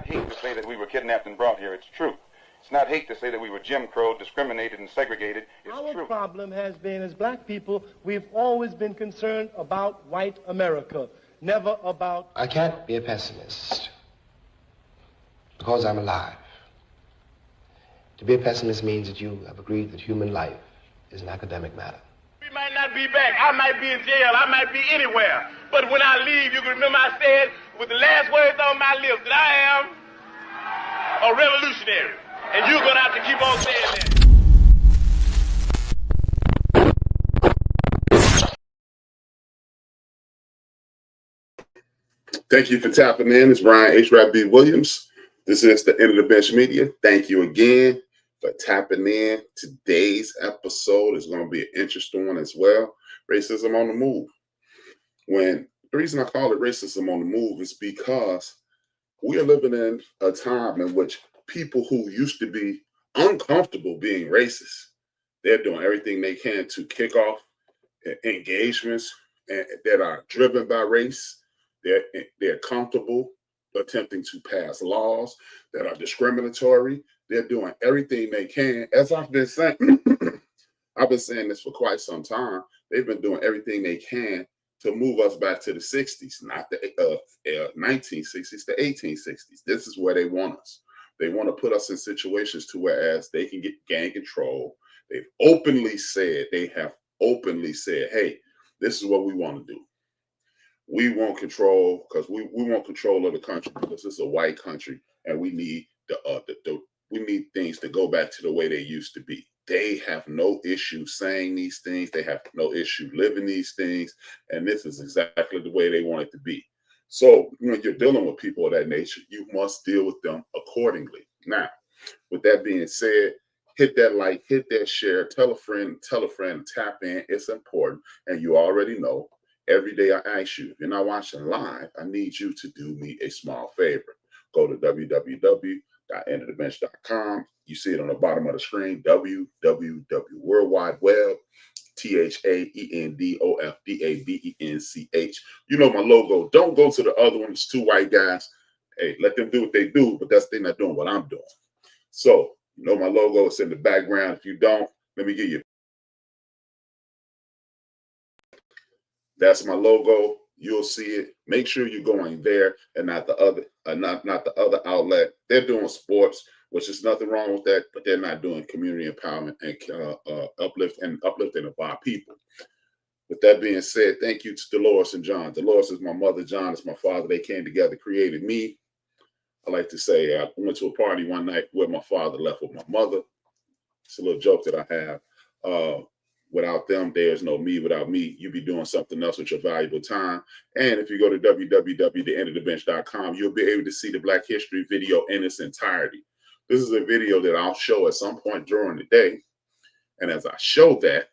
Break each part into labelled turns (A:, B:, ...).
A: hate to say that we were kidnapped and brought here. It's true. It's not hate to say that we were Jim Crow, discriminated and segregated. It's true.
B: Our problem has been, as black people, we've always been concerned about white America, never about...
C: I can't be a pessimist because I'm alive. To be a pessimist means that you have agreed that human life is an academic matter.
D: We might not be back. I might be in jail. I might be anywhere. But when I leave, you can remember I said with the last words on my lips that I am a revolutionary. And you're going to have to keep on saying that.
E: Thank you for tapping in. It's Brian HRap B. Williams. This is the End of the Bench Media. Thank you again for tapping in. Today's episode is going to be an interesting one as well. Racism on the move. The reason I call it racism on the move is because we are living in a time in which people who used to be uncomfortable being racist, they're doing everything they can to kick off engagements that are driven by race. They're comfortable attempting to pass laws that are discriminatory. They're doing everything they can. As I've been saying, I've been saying this for quite some time. They've been doing everything they can to move us back to the 60s, not the 1960s, the 1860s. This is where they want us. They want to put us in situations to whereas they can get gang control. They have openly said, hey, this is what we want to do. We want control because we want control of the country because it's a white country and we need we need things to go back to the way they used to be. They have no issue saying these things. They have no issue living these things. And this is exactly the way they want it to be. So when you're dealing with people of that nature, you must deal with them accordingly. Now, with that being said, hit that like, hit that share, tell a friend, tap in. It's important. And you already know, every day I ask you, if you're not watching live, I need you to do me a small favor. Go to www.endofthebench.com. You see it on the bottom of the screen, www, World Wide Web, THAENDOFDABENCH. You know my logo. Don't go to the other one. It's two white guys. Hey, let them do what they do, but they're not doing what I'm doing. So, you know my logo. It's in the background. If you don't, let me give you. That's my logo. You'll see it. Make sure you're going there and not the other, not the other outlet. They're doing sports, which is nothing wrong with that, but they're not doing community empowerment and uplifting of our people. With that being said, thank you to Dolores and John. Dolores is my mother. John is my father. They came together, created me. I like to say I went to a party one night where my father left with my mother. It's a little joke that I have. Without them, there's no me. Without me, you be doing something else with your valuable time. And if you go to www.endofthebench.com, you'll be able to see the Black History video in its entirety. This is a video that I'll show at some point during the day. And as I show that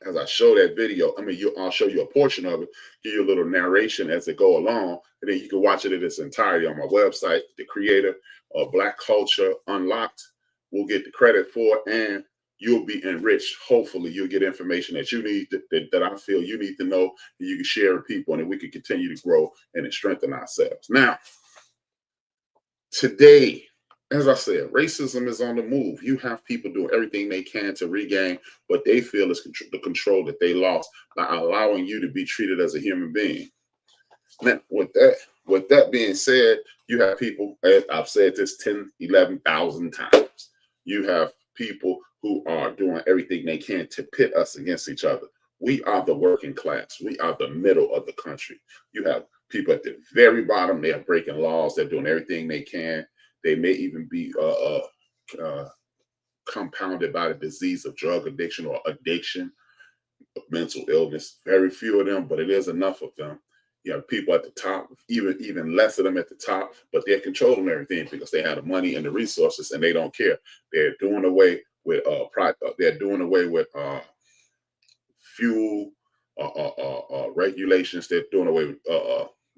E: video, I'll show you a portion of it, give you a little narration as it go along, and then you can watch it in its entirety on my website. The creator of Black Culture Unlocked will get the credit for it, and you'll be enriched. Hopefully you'll get information that you need, that I feel you need to know, and you can share with people, and then we can continue to grow and strengthen ourselves. Now, today, as I said, racism is on the move. You have people doing everything they can to regain what they feel is the control that they lost by allowing you to be treated as a human being. Now, with that being said, you have people, as I've said this 10, 11,000 times, you have people who are doing everything they can to pit us against each other. We are the working class. We are the middle of the country. You have people at the very bottom. They are breaking laws. They're doing everything they can. They may even be compounded by the disease of drug addiction or addiction, mental illness. Very few of them, but it is enough of them. You have people at the top, even less of them at the top, but they're controlling everything because they have the money and the resources, and they don't care. They're doing away with fuel regulations. They're doing away with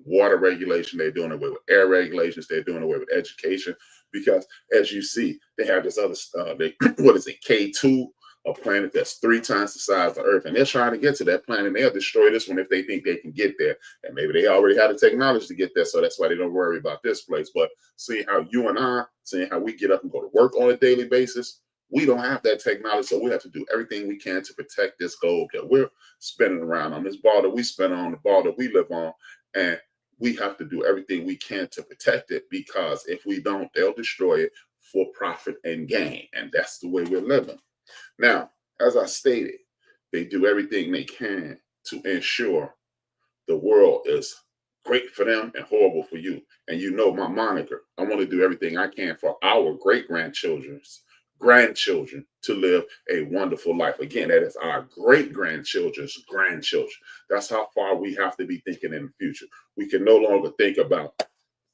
E: water regulation. They're doing away with air regulations. They're doing away with education because, as you see, they have this other K2 a planet that's 3 times the size of Earth, and they're trying to get to that planet. They'll destroy this one if they think they can get there, and maybe they already have the technology to get there, so that's why they don't worry about this place. But seeing how you and I, seeing how we get up and go to work on a daily basis, we don't have that technology, so we have to do everything we can to protect this globe that we're spinning around on, this ball that we spin on, the ball that we live on, and we have to do everything we can to protect it, because if we don't, they'll destroy it for profit and gain, and that's the way we're living. Now, as I stated, they do everything they can to ensure the world is great for them and horrible for you. And you know my moniker. I want to do everything I can for our great-grandchildren's grandchildren to live a wonderful life. Again, that is our great-grandchildren's grandchildren. That's how far we have to be thinking in the future. We can no longer think about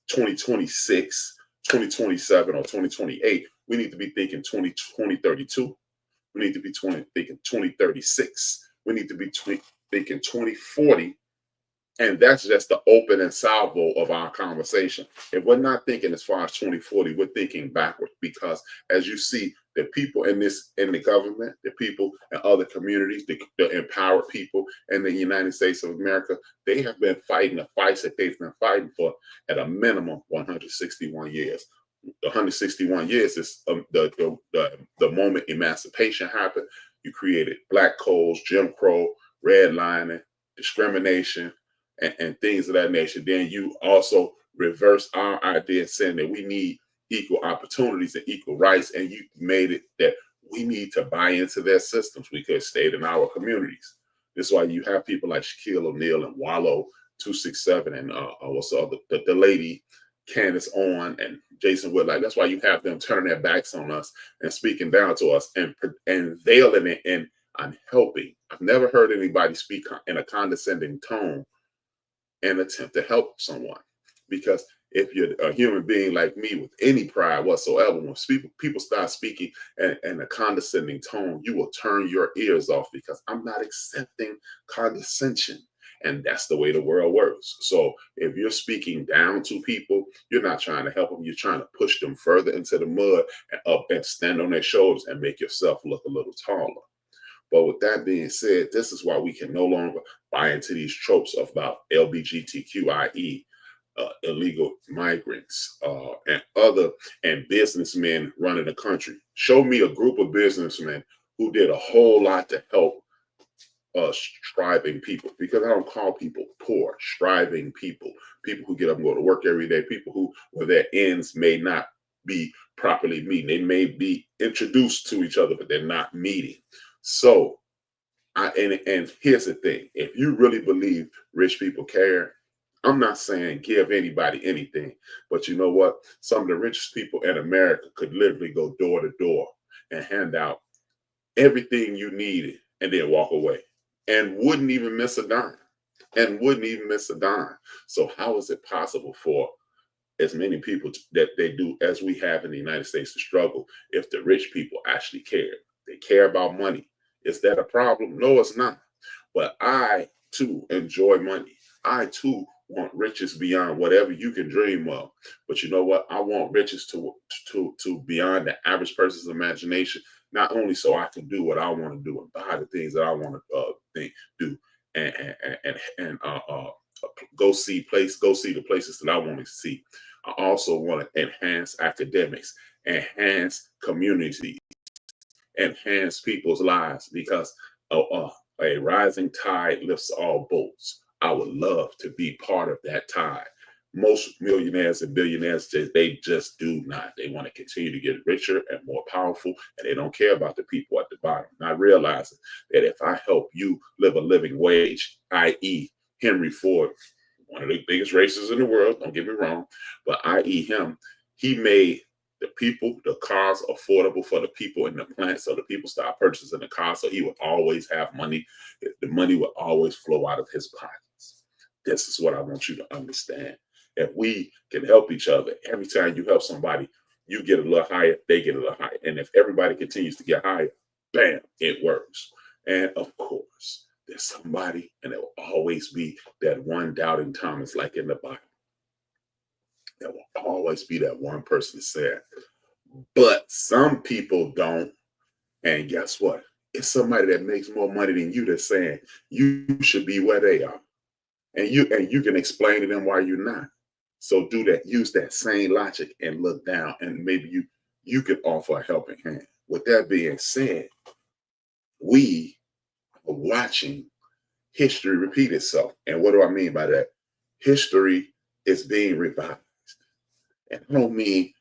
E: 2026, 2027, or 2028. We need to be thinking 2032. We need to be thinking 2036. We need to be thinking 2040. And that's just the opening salvo of our conversation. If we're not thinking as far as 2040, we're thinking backward, because as you see, the people in the government, the people in other communities, the empowered people in the United States of America, they have been fighting the fights that they've been fighting for at a minimum 161 years. 161 years is the moment emancipation happened. You created black codes, Jim Crow, redlining, discrimination, and things of that nature. Then you also reverse our idea, saying that we need equal opportunities and equal rights, and you made it that we need to buy into their systems. We could stay in our communities. This is why you have people like Shaquille O'Neal and Wallow 267 and what's the lady Candace Owen and Jason Woodlight. That's why you have them turning their backs on us and speaking down to us and veiling it in I'm helping. I've never heard anybody speak in a condescending tone and attempt to help someone. Because if you're a human being like me with any pride whatsoever, when people start speaking in a condescending tone, you will turn your ears off, because I'm not accepting condescension. And that's the way the world works. So if you're speaking down to people, you're not trying to help them. You're trying to push them further into the mud and up and stand on their shoulders and make yourself look a little taller. But with that being said, this is why we can no longer buy into these tropes about LGBTQIE, illegal migrants, and businessmen running the country. Show me a group of businessmen who did a whole lot to help striving people, because I don't call people poor, striving people who get up and go to work every day, people who, where their ends may not be properly meeting. They may be introduced to each other, but they're not meeting. So, and here's the thing: if you really believe rich people care, I'm not saying give anybody anything, but you know what? Some of the richest people in America could literally go door to door and hand out everything you needed and then walk away and wouldn't even miss a dime. So how is it possible for as many people that they do as we have in the United States to struggle if the rich people actually care? They care about money. Is that a problem? No, it's not. But I too enjoy money. I too want riches beyond whatever you can dream of. But you know what? I want riches to beyond the average person's imagination. Not only so I can do what I want to do and buy the things that I want to do, and go see the places that I want to see. I also want to enhance academics, enhance communities, enhance people's lives, because a rising tide lifts all boats. I would love to be part of that tide. Most millionaires and billionaires, they just do not. They want to continue to get richer and more powerful, and they don't care about the people at the bottom. Not realizing that if I help you live a living wage, i.e. Henry Ford, one of the biggest racists in the world, don't get me wrong, but i.e. him, he made the cars affordable for the people in the plant, so the people start purchasing the car, so he would always have money. The money would always flow out of his pockets. This is what I want you to understand. If we can help each other, every time you help somebody, you get a little higher, they get a little higher. And if everybody continues to get higher, bam, it works. And of course, there's somebody, and there will always be that one doubting Thomas, like in the Bible. There will always be that one person that said, but some people don't. And guess what? it's somebody that makes more money than you that's saying you should be where they are. And you can explain to them why you're not. So do that, use that same logic and look down, and maybe you can offer a helping hand. With that being said, we are watching history repeat itself. And what do I mean by that? History is being revised. And I don't mean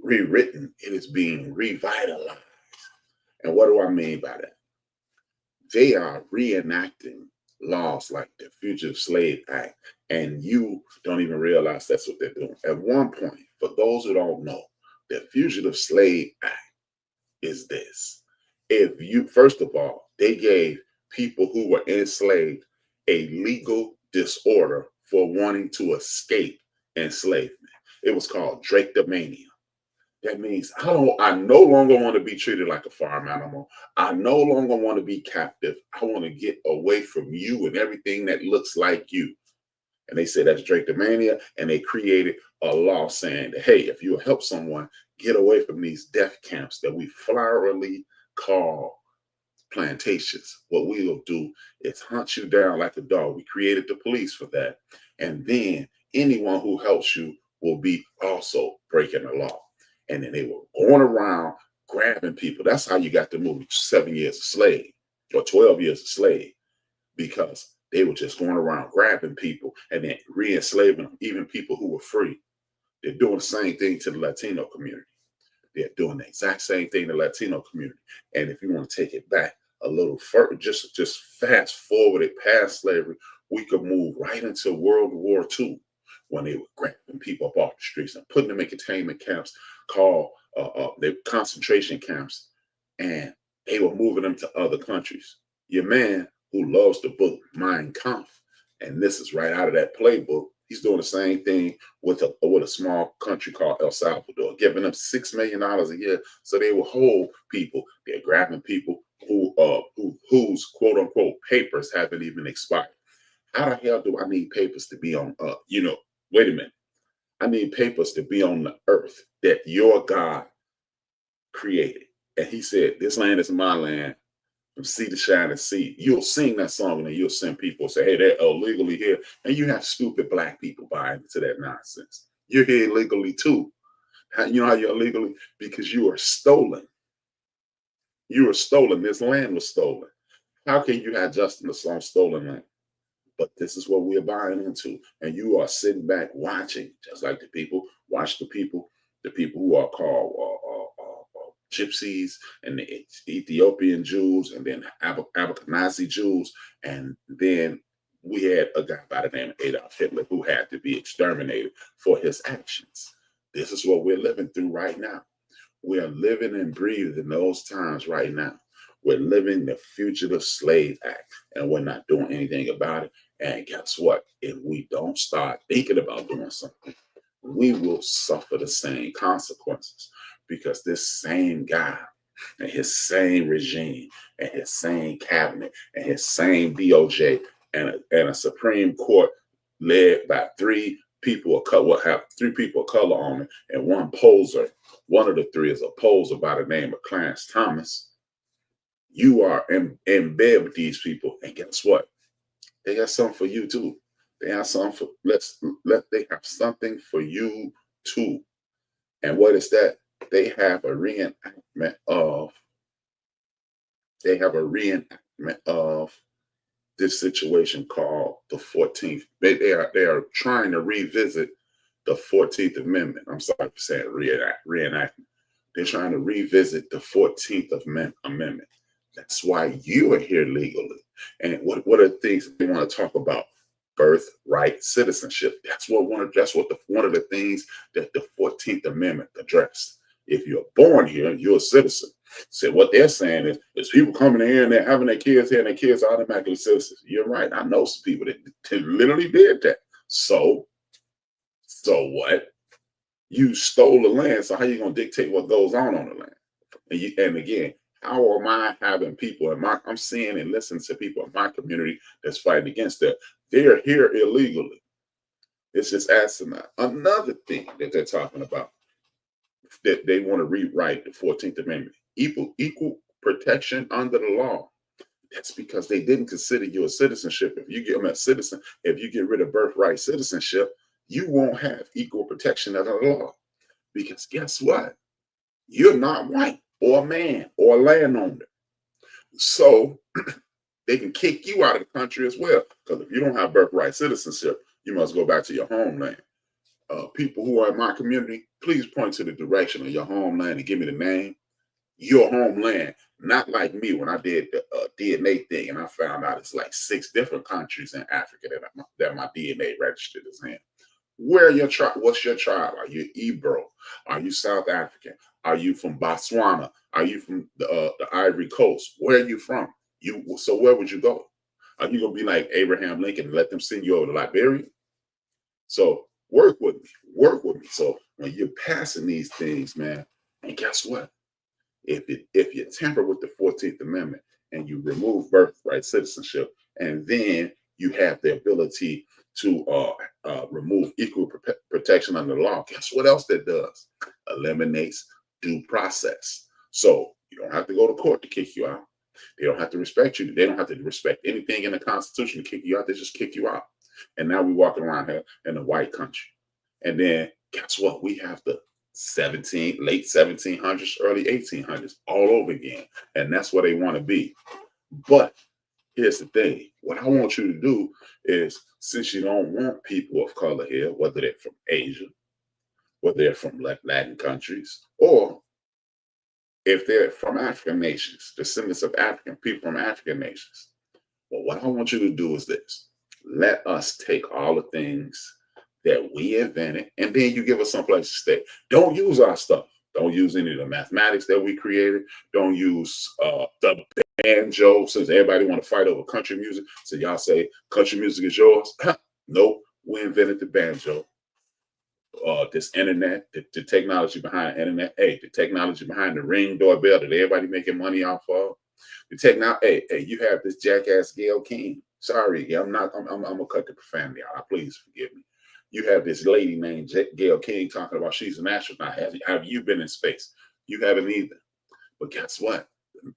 E: rewritten, it is being revitalized. And what do I mean by that? They are reenacting laws like the Fugitive Slave Act, and you don't even realize that's what they're doing. At one point, for those who don't know, the Fugitive Slave Act is this. If you, first of all, they gave people who were enslaved a legal disorder for wanting to escape enslavement. It was called drapetomania. That means I no longer want to be treated like a farm animal. I no longer want to be captive. I want to get away from you and everything that looks like you. And they said that's drapetomania, and they created a law saying that, hey, if you help someone get away from these death camps that we flowerily call plantations, what we will do is hunt you down like a dog. We created the police for that. And then anyone who helps you will be also breaking the law. And then they were going around grabbing people. That's how you got the movie 7 Years a Slave or 12 Years a Slave, because they were just going around grabbing people and then re-enslaving them, even people who were free. They're doing the same thing to the Latino community. They're doing the exact same thing to the Latino community. And if you want to take it back a little further, just fast forward it past slavery, we could move right into World War II, when they were grabbing people up off the streets and putting them in containment camps called the concentration camps, and they were moving them to other countries. Your man who loves the book Mein Kampf, and this is right out of that playbook, he's doing the same thing with a small country called El Salvador, giving them $6 million a year so they will hold people. They're grabbing people whose quote unquote papers haven't even expired. How the hell do I need papers to be on wait a minute. I need papers to be on the earth that your God created. And he said, this land is my land, from sea to shining sea. You'll sing that song, and then you'll send people say, hey, they're illegally here. And you have stupid black people buying into that nonsense. You're here illegally too. You know how you're illegally? Because you are stolen. You were stolen. This land was stolen. How can you have justice on stolen land? But this is what we're buying into. And you are sitting back watching, just like the people who are called gypsies and the Ethiopian Jews, and then Ashkenazi Jews. And then we had a guy by the name of Adolf Hitler who had to be exterminated for his actions. This is what we're living through right now. We're living and breathing in those times right now. We're living the Fugitive Slave Act, and we're not doing anything about it. And guess what? If we don't start thinking about doing something, we will suffer the same consequences, because this same guy and his same regime and his same cabinet and his same DOJ and a Supreme Court led by three people of color, will have three people of color on it, and one poser. One of the three is a poser by the name of Clarence Thomas. You are in bed with these people, and guess what? They got something for you too. They have something they have something for you too. And what is that? They have a reenactment of this situation called the 14th. They are trying to revisit the 14th Amendment. I'm sorry for saying reenactment. They're trying to revisit the 14th Amendment. That's why you are here legally. And what are the things they want to talk about? Birthright citizenship. That's one of the things that the 14th Amendment addressed. If you're born here, you're a citizen. So what they're saying is people coming in here and they're having their kids here, and their kids are automatically citizens. You're right. I know some people that literally did that. So what? You stole the land. So how you gonna dictate what goes on the land? And again, how am I having people I'm seeing and listening to people in my community that's fighting against that? They're here illegally. It's just asinine. Another thing that they're talking about, that they want to rewrite the 14th Amendment. Equal protection under the law. That's because they didn't consider you a citizenship. If you get a citizen, if you get rid of birthright citizenship, you won't have equal protection under the law. Because guess what? You're not white or a man or a landowner. So they can kick you out of the country as well. Because if you don't have birthright citizenship, you must go back to your homeland. People who are in my community, please point to the direction of your homeland and give me the name. Your homeland, not like me when I did the DNA thing and I found out it's like 6 different countries in Africa that my DNA registered is in. Where your tribe? What's your tribe? Are you Ebro? Are you South African? Are you from Botswana? Are you from the Ivory Coast? Where are you from? So where would you go? Are you gonna be like Abraham Lincoln and let them send you over to Liberia? So work with me. Work with me. So when you're passing these things, man, and guess what? If you tamper with the 14th Amendment and you remove birthright citizenship, and then you have the ability to remove equal protection under the law, guess what else that does? Eliminates due process. So you don't have to go to court to kick you out. They don't have to respect you. They don't have to respect anything in the Constitution to kick you out. They just kick you out. And now we're walking around here in a white country. And then guess what? We have the late 1700s, early 1800s all over again. And that's where they want to be. But here's the thing. What I want you to do is, since you don't want people of color here, whether they're from Asia, whether they're from Latin countries, or if they're from African nations, descendants of African people from African nations, well, what I want you to do is this. Let us take all the things that we invented, and then you give us someplace to stay. Don't use our stuff. Don't use any of the mathematics that we created. Don't use the banjo, since everybody want to fight over country music. So y'all say country music is yours. Nope, we invented the banjo. This internet, the technology behind the internet, the technology behind the Ring doorbell that everybody making money off of. The technology, you have this jackass Gayle King. Sorry, I'm gonna cut the profanity out. Please forgive me. You have this lady named Gayle King talking about she's an astronaut. Have you been in space? You haven't either. But guess what?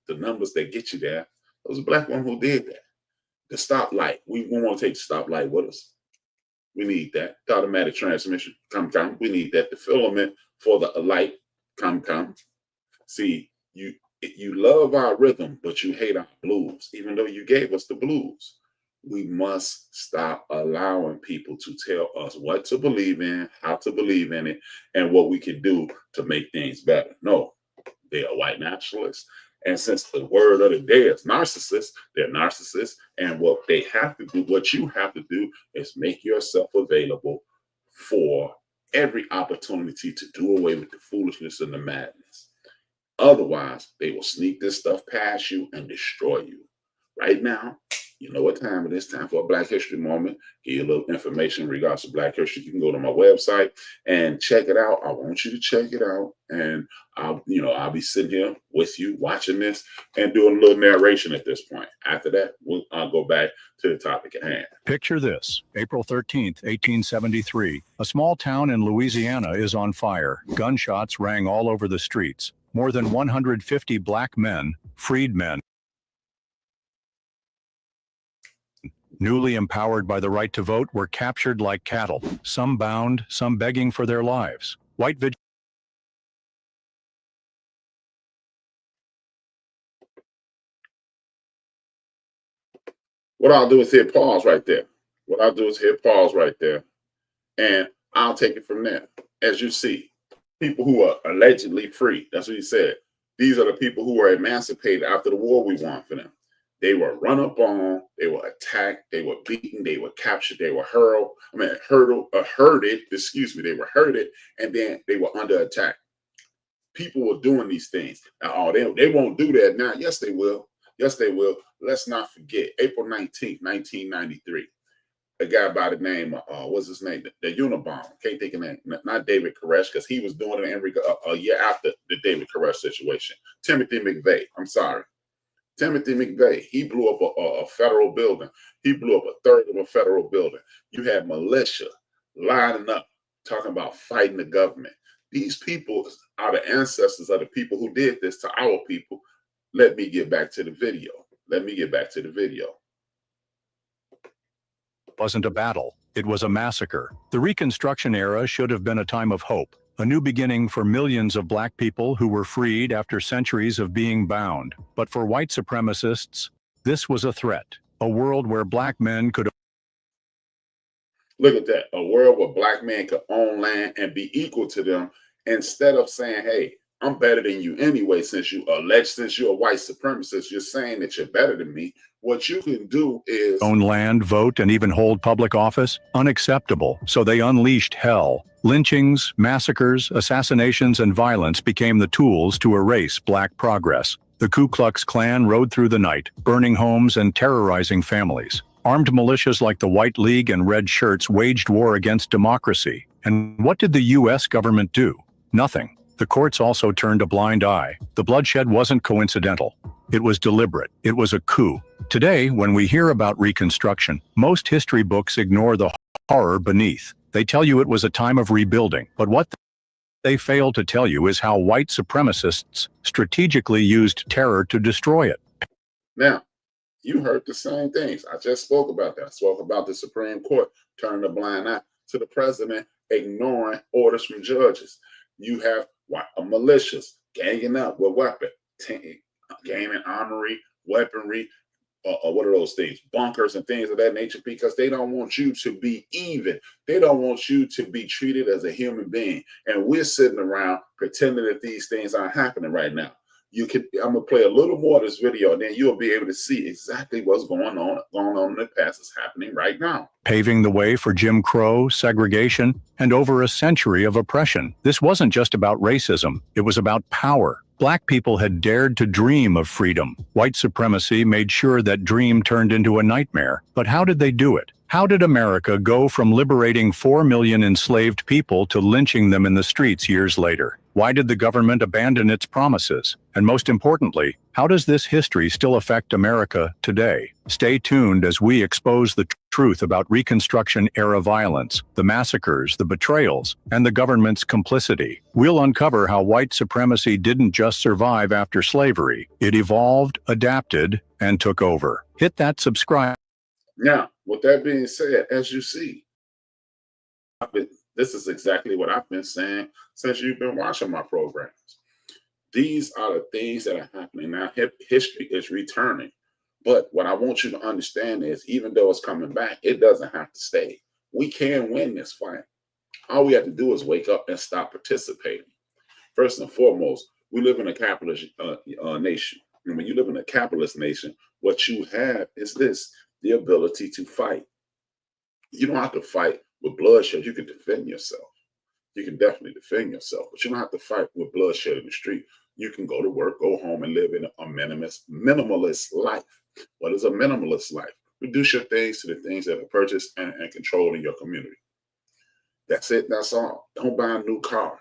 E: The numbers that get you there, there was a black woman who did that. The stoplight, we want to take the stoplight with us. We need that. The automatic transmission, come. We need that. The filament for the light, come. See, you love our rhythm, but you hate our blues, even though you gave us the blues. We must stop allowing people to tell us what to believe in, how to believe in it, and what we can do to make things better. No, they are white nationalists. And since the word of the day is narcissists, they're narcissists. And what they have to do, what you have to do, is make yourself available for every opportunity to do away with the foolishness and the madness. Otherwise, they will sneak this stuff past you and destroy you. Right now, you know what time it is. Time for a Black History Moment. Give you a little information in regards to Black History. You can go to my website and check it out. I want you to check it out. And I'll be sitting here with you watching this and doing a little narration at this point. After that, I'll go back to the topic at hand.
F: Picture this. April 13th, 1873. A small town in Louisiana is on fire. Gunshots rang all over the streets. More than 150 black men, freedmen, newly empowered by the right to vote, were captured like cattle, some bound, some begging for their lives. White vigilantes.
E: What I'll do is hit pause right there. And I'll take it from there. As you see, people who are allegedly free, that's what he said. These are the people who were emancipated after the war we won for them. They were run up on, they were attacked, they were beaten, they were captured, they were herded, they were herded, and then they were under attack. People were doing these things. Now, they won't do that now. Yes, they will. Let's not forget, April 19th, 1993, a guy by the name of, what's his name? The Unabomber. Can't think of name. Not David Koresh, because he was doing it a year after the David Koresh situation. Timothy McVeigh. I'm sorry. Timothy McVeigh, he blew up a federal building. He blew up a third of a federal building. You had militia lining up, talking about fighting the government. These people are the ancestors of the people who did this to our people let me get back to the video.
F: Wasn't a battle. It was a massacre. The Reconstruction era should have been a time of hope, a new beginning for millions of black people who were freed after centuries of being bound. But for white supremacists, this was a threat, a world where black men could
E: Look at that, a world where black men could own land and be equal to them, instead of saying, hey, I'm better than you anyway, since you're a white supremacist, you're saying that you're better than me. What you can do is
F: own land, vote, and even hold public office. Unacceptable. So they unleashed hell. Lynchings, massacres, assassinations, and violence became the tools to erase black progress. The Ku Klux Klan rode through the night, burning homes and terrorizing families. Armed militias like the White League and Red Shirts waged war against democracy. And what did the U.S. government do? Nothing. The courts also turned a blind eye. The bloodshed wasn't coincidental. It was deliberate. It was a coup. Today, when we hear about Reconstruction, most history books ignore the horror beneath. They tell you it was a time of rebuilding. But what they fail to tell you is how white supremacists strategically used terror to destroy it.
E: Now, you heard the same things. I just spoke about that. I spoke about the Supreme Court turning a blind eye to the president, ignoring orders from judges. You have militias ganging up with weapons, gaining armory, weaponry, what are those things? Bunkers and things of that nature, because they don't want you to be even. They don't want you to be treated as a human being. And we're sitting around pretending that these things aren't happening right now. I'm gonna play a little more of this video, and then you'll be able to see exactly what's going on in the past is happening right now.
F: Paving the way for Jim Crow, segregation, and over a century of oppression. This wasn't just about racism, it was about power. Black people had dared to dream of freedom. White supremacy made sure that dream turned into a nightmare. But how did they do it? How did America go from liberating 4 million enslaved people to lynching them in the streets years later? Why did the government abandon its promises? And most importantly, how does this history still affect America today? Stay tuned as we expose the truth about Reconstruction-era violence, the massacres, the betrayals, and the government's complicity. We'll uncover how white supremacy didn't just survive after slavery. It evolved, adapted, and took over. Hit that subscribe.
E: Now, with that being said, as you see, this is exactly what I've been saying since you've been watching my programs. These are the things that are happening now. History is returning. But what I want you to understand is, even though it's coming back, it doesn't have to stay. We can win this fight. All we have to do is wake up and stop participating. First and foremost, we live in a capitalist nation. And when you live in a capitalist nation, what you have is this: the ability to fight. You don't have to fight with bloodshed. You can defend yourself. You can definitely defend yourself, but you don't have to fight with bloodshed in the street. You can go to work, go home, and live in a minimalist life. What is a minimalist life? Reduce your things to the things that are purchased and controlled in your community. That's it. That's all. Don't buy a new car.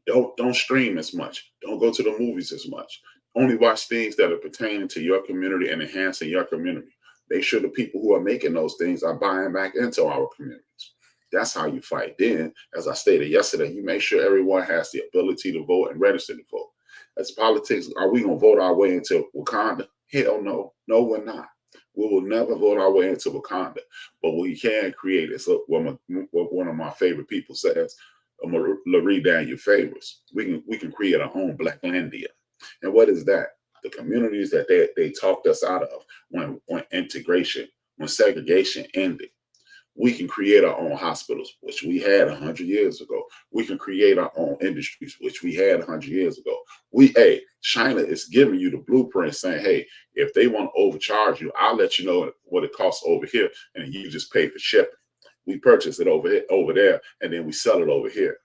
E: Don't stream as much. Don't go to the movies as much. Only watch things that are pertaining to your community and enhancing your community. Make sure the people who are making those things are buying back into our communities. That's how you fight. Then, as I stated yesterday, you make sure everyone has the ability to vote and register to vote. As politics, are we going to vote our way into Wakanda? Hell no. No, we're not. We will never vote our way into Wakanda. But what we can create is what one of my favorite people says, I'm going to read down your favorites. We can create our own Blacklandia. And what is that? The communities that they talked us out of when integration, when segregation ended. We can create our own hospitals, which we had 100 years ago. We can create our own industries, which we had 100 years ago. China is giving you the blueprint saying, hey, if they want to overcharge you, I'll let you know what it costs over here, and you just pay for shipping. We purchase it over there, and then we sell it over here.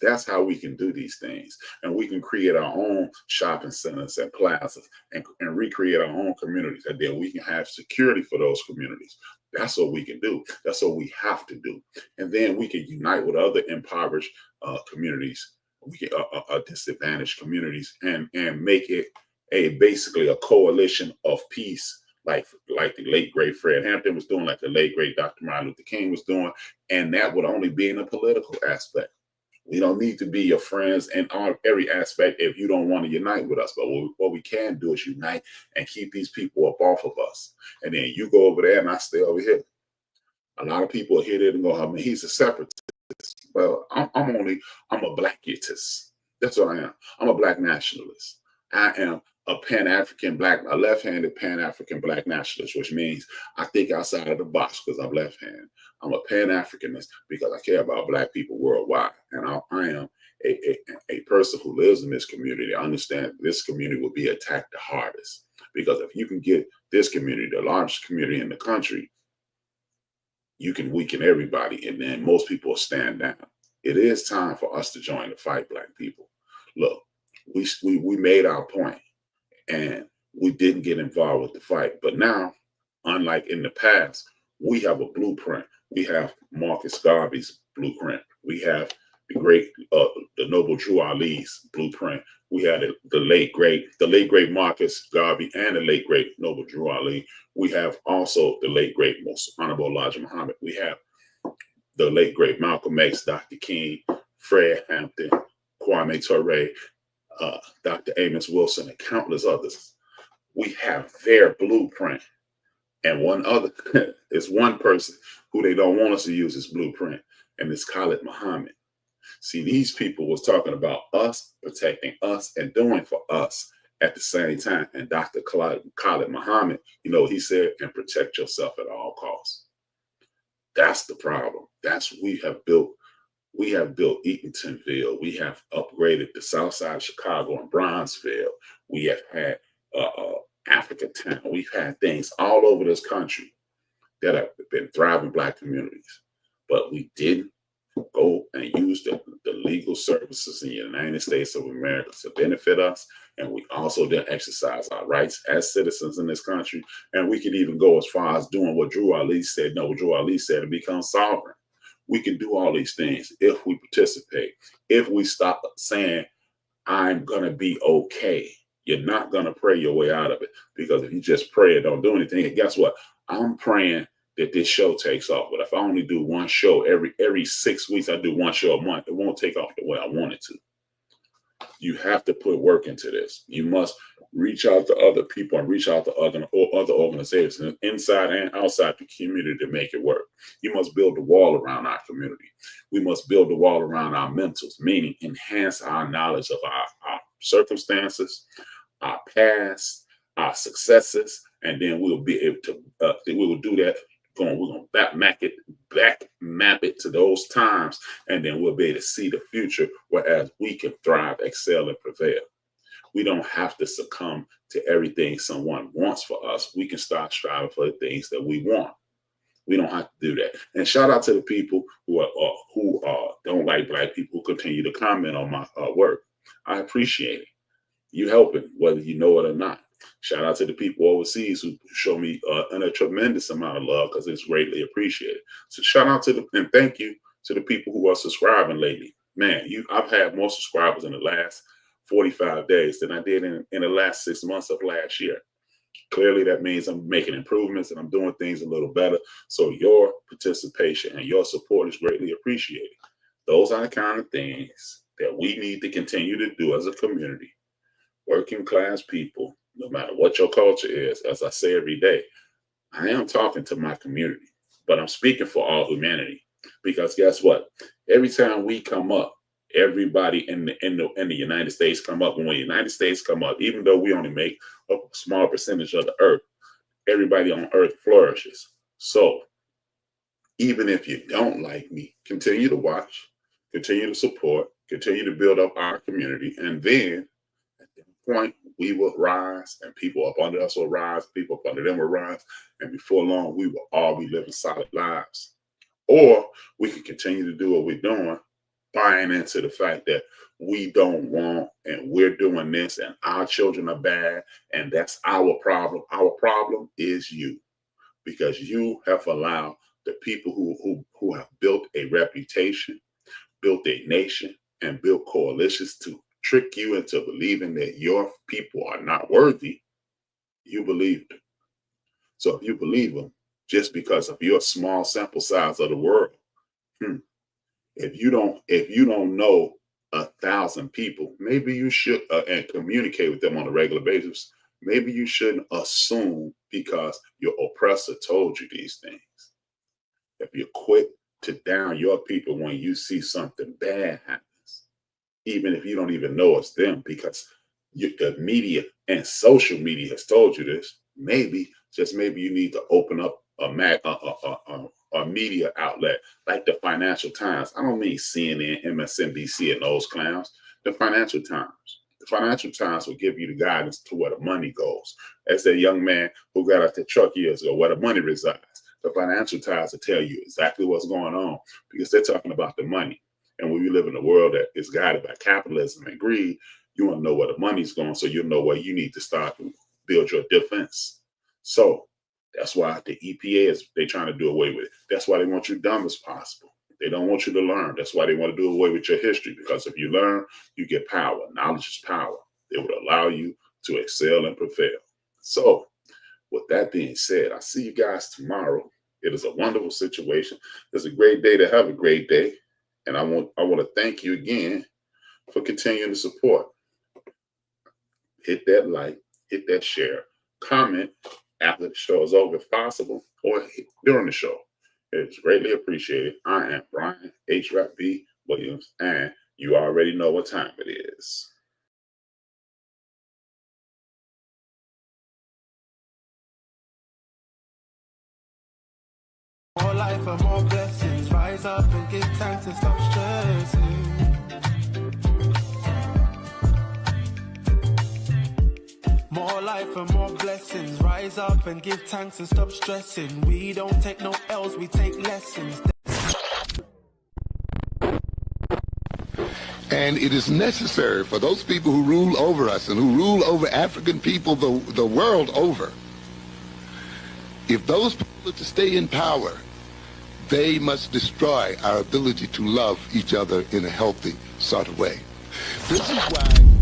E: That's how we can do these things. And we can create our own shopping centers and plazas and recreate our own communities. And then we can have security for those communities. That's what we can do. That's what we have to do. And then we can unite with other impoverished communities, disadvantaged communities, and make it basically a coalition of peace, like the late great Fred Hampton was doing, like the late great Dr. Martin Luther King was doing. And that would only be in a political aspect. We don't need to be your friends in every aspect if you don't want to unite with us. But what we can do is unite and keep these people up off of us. And then you go over there and I stay over here. A lot of people hear that and go, I mean, he's a separatist. Well, I'm a blackitist. That's what I am. I'm a black nationalist. I am a Pan-African black, a left-handed Pan-African black nationalist, which means I think outside of the box because I'm left-handed. I'm a Pan-Africanist because I care about black people worldwide. And I am a person who lives in this community. I understand this community will be attacked the hardest because if you can get this community, the largest community in the country, you can weaken everybody, and then most people will stand down. It is time for us to join the fight, black people. Look, we made our point, and we didn't get involved with the fight. But now, unlike in the past, we have a blueprint. We have Marcus Garvey's blueprint. We have the noble Drew Ali's blueprint. We had the late great Marcus Garvey and the late great noble Drew Ali. We have also the late great most honorable Elijah Muhammad. We have the late great Malcolm X, Dr. King, Fred Hampton, Kwame Ture, Dr. Amos Wilson, and countless others. We have their blueprint. And one other is one person who they don't want us to use as blueprint, and it's Khalid Muhammad. See, these people was talking about us, protecting us, and doing for us at the same time. And Dr. Khalid Muhammad, you know, he said, and protect yourself at all costs. That's the problem. We have built Eatonville. We have upgraded the south side of Chicago and Bronzeville. We have had Africa Town. We've had things all over this country that have been thriving black communities. But we didn't go and use the legal services in the United States of America to benefit us. And we also didn't exercise our rights as citizens in this country. And we could even go as far as doing what Drew Ali said. No, what Drew Ali said, to become sovereign. We can do all these things if we participate. If we stop saying, I'm going to be okay. You're not going to pray your way out of it. Because if you just pray and don't do anything, and guess what? I'm praying that this show takes off. But if I only do one show every 6 weeks, I do one show a month, it won't take off the way I want it to. You have to put work into this. You must reach out to other people and reach out to other organizations inside and outside the community to make it work. You must build a wall around our community. We must build a wall around our mentals, meaning enhance our knowledge of our circumstances, our past, our successes, and then we'll be able to, we will do that. We're going to back map it to those times, and then we'll be able to see the future, whereas we can thrive, excel, and prevail. We don't have to succumb to everything someone wants for us. We can start striving for the things that we want. We don't have to do that. And shout out to the people who don't like black people who continue to comment on my work. I appreciate it. You helping, whether you know it or not. Shout out to the people overseas who show me a tremendous amount of love, because it's greatly appreciated. So shout out to and thank you to the people who are subscribing lately. Man, I've had more subscribers in the last 45 days than I did in the last 6 months of last year. Clearly, that means I'm making improvements and I'm doing things a little better. So your participation and your support is greatly appreciated. Those are the kind of things that we need to continue to do as a community. Working class people, no matter what your culture is, as I say every day, I am talking to my community, but I'm speaking for all humanity. Because guess what? Every time we come up, everybody in the United States come up. And when the United States come up, even though we only make a small percentage of the earth, everybody on earth flourishes. So even if you don't like me, continue to watch, continue to support, continue to build up our community. And then at that point, we will rise, and people up under us will rise, people up under them will rise. And before long, we will all be living solid lives. Or we can continue to do what we're doing, buying into the fact that we don't want, and we're doing this, and our children are bad, and that's our problem. Our problem is you, because you have allowed the people who have built a reputation, built a nation, and built coalitions to trick you into believing that your people are not worthy. You believe them. So if you believe them, just because of your small sample size of the world, If you don't know 1,000 people, maybe you should and communicate with them on a regular basis. Maybe you shouldn't assume because your oppressor told you these things. If you're quick to down your people when you see something bad happens, even if you don't even know it's them, because the media and social media has told you this, maybe, just maybe you need to open up a media outlet like the Financial Times. I don't mean CNN, MSNBC, and those clowns. The Financial Times. The Financial Times will give you the guidance to where the money goes. As that young man who got out the truck years ago, where the money resides. The Financial Times will tell you exactly what's going on because they're talking about the money. And when you live in a world that is guided by capitalism and greed, you want to know where the money's going so you'll know where you need to start to build your defense. So that's why the EPA they're trying to do away with it. That's why they want you dumb as possible. They don't want you to learn. That's why they want to do away with your history, because if you learn, you get power. Knowledge is power. It would allow you to excel and prevail. So with that being said, I'll see you guys tomorrow. It is a wonderful situation. It's a great day to have a great day. And I want to thank you again for continuing to support. Hit that like, hit that share, comment after the show is over if possible, or during the show. It's greatly appreciated. I am Brian HRap Williams, and you already know what time it is.
G: More life and more blessings. Rise up and give thanks and stop stressing. More life and more blessings. Rise up and give thanks and stop stressing. We don't take no L's, we take lessons.
H: And it is necessary for those people who rule over us and who rule over African people the world over, if those people are to stay in power, they must destroy our ability to love each other in a healthy sort of way. This is why